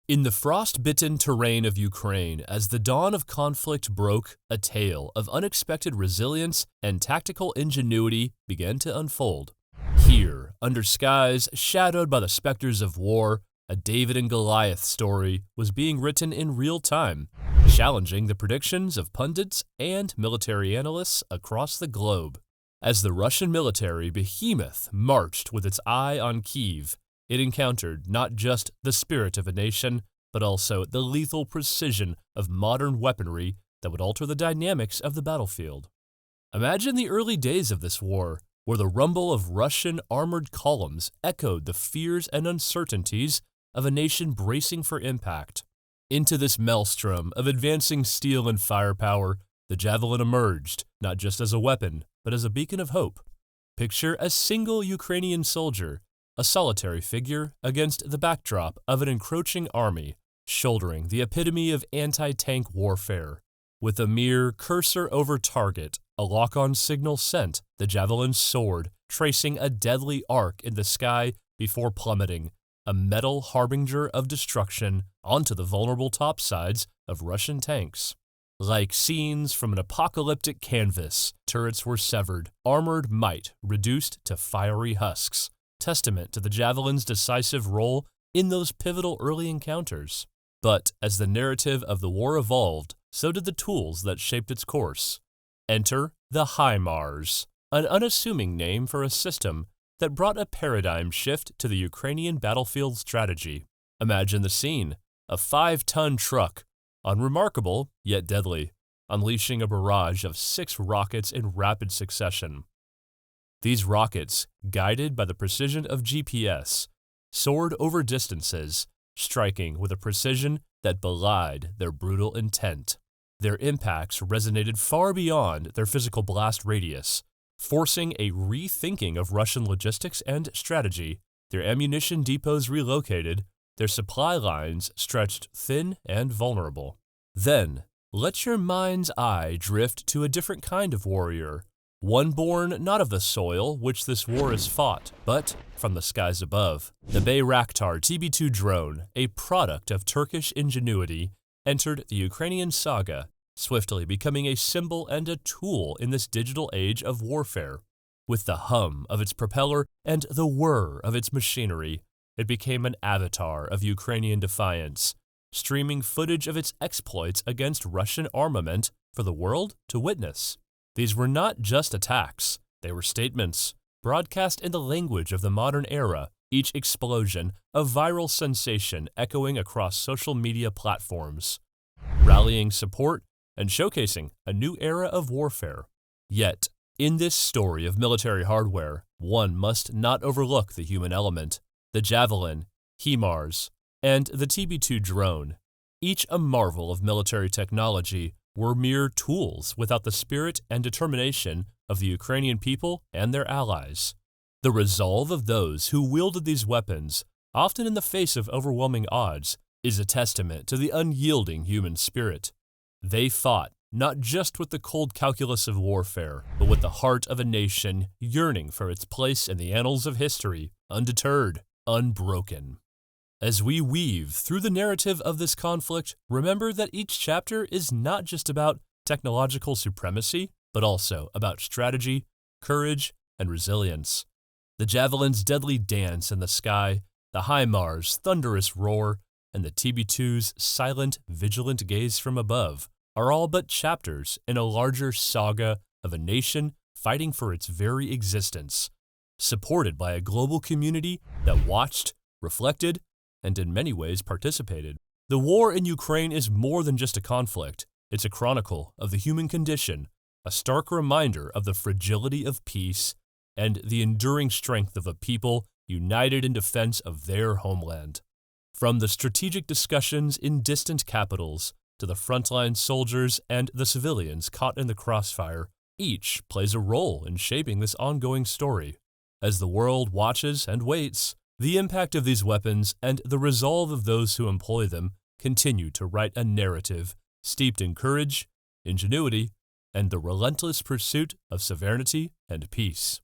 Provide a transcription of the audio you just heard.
In the frost-bitten terrain of Ukraine, as the dawn of conflict broke, a tale of unexpected resilience and tactical ingenuity began to unfold. Here, under skies shadowed by the specters of war, a David-and-Goliath story was being written in real time, challenging the predictions of pundits and military analysts across the globe. As the Russian military behemoth marched with its eye on Kyiv, it encountered not just the spirit of a nation, but also the lethal precision of modern weaponry that would alter the dynamics of the battlefield. Imagine the early days of this war, where the rumble of Russian armored columns echoed the fears and uncertainties of a nation bracing for impact. Into this maelstrom of advancing steel and firepower, the Javelin emerged, not just as a weapon, but as a beacon of hope. Picture a single Ukrainian soldier, a solitary figure against the backdrop of an encroaching army, shouldering the epitome of anti-tank warfare. With a mere cursor over target, a lock-on signal sent, the Javelin soared, tracing a deadly arc in the sky before plummeting, a metal harbinger of destruction onto the vulnerable topsides of Russian tanks. Like scenes from an apocalyptic canvas, turrets were severed, armored might reduced to fiery husks, testament to the Javelin's decisive role in those pivotal early encounters. But as the narrative of the war evolved, so did the tools that shaped its course. Enter the HIMARS, an unassuming name for a system that brought a paradigm shift to the Ukrainian battlefield strategy. Imagine the scene: a 5-ton truck, unremarkable yet deadly, unleashing a barrage of 6 rockets in rapid succession. These rockets, guided by the precision of GPS, soared over distances, striking with a precision that belied their brutal intent. Their impacts resonated far beyond their physical blast radius, forcing a rethinking of Russian logistics and strategy. Their ammunition depots relocated, their supply lines stretched thin and vulnerable. Then, let your mind's eye drift to a different kind of warrior, one born not of the soil which this war is fought, but from the skies above. The Bayraktar TB2 drone, a product of Turkish ingenuity, entered the Ukrainian saga, swiftly becoming a symbol and a tool in this digital age of warfare. With the hum of its propeller and the whir of its machinery, it became an avatar of Ukrainian defiance, streaming footage of its exploits against Russian armament for the world to witness. These were not just attacks, they were statements, broadcast in the language of the modern era, each explosion a viral sensation echoing across social media platforms, rallying support and showcasing a new era of warfare. Yet, in this story of military hardware, one must not overlook the human element. The Javelin, HIMARS, and the TB2 drone, each a marvel of military technology, were mere tools without the spirit and determination of the Ukrainian people and their allies. The resolve of those who wielded these weapons, often in the face of overwhelming odds, is a testament to the unyielding human spirit. They fought not just with the cold calculus of warfare, but with the heart of a nation yearning for its place in the annals of history, undeterred, unbroken. As we weave through the narrative of this conflict, remember that each chapter is not just about technological supremacy, but also about strategy, courage, and resilience. The Javelin's deadly dance in the sky, the HIMARS' thunderous roar, and the TB2's silent, vigilant gaze from above are all but chapters in a larger saga of a nation fighting for its very existence, supported by a global community that watched, reflected, and in many ways participated. The war in Ukraine is more than just a conflict. It's a chronicle of the human condition, a stark reminder of the fragility of peace and the enduring strength of a people united in defense of their homeland. From the strategic discussions in distant capitals to the frontline soldiers and the civilians caught in the crossfire, each plays a role in shaping this ongoing story. As the world watches and waits, the impact of these weapons and the resolve of those who employ them continue to write a narrative steeped in courage, ingenuity, and the relentless pursuit of sovereignty and peace.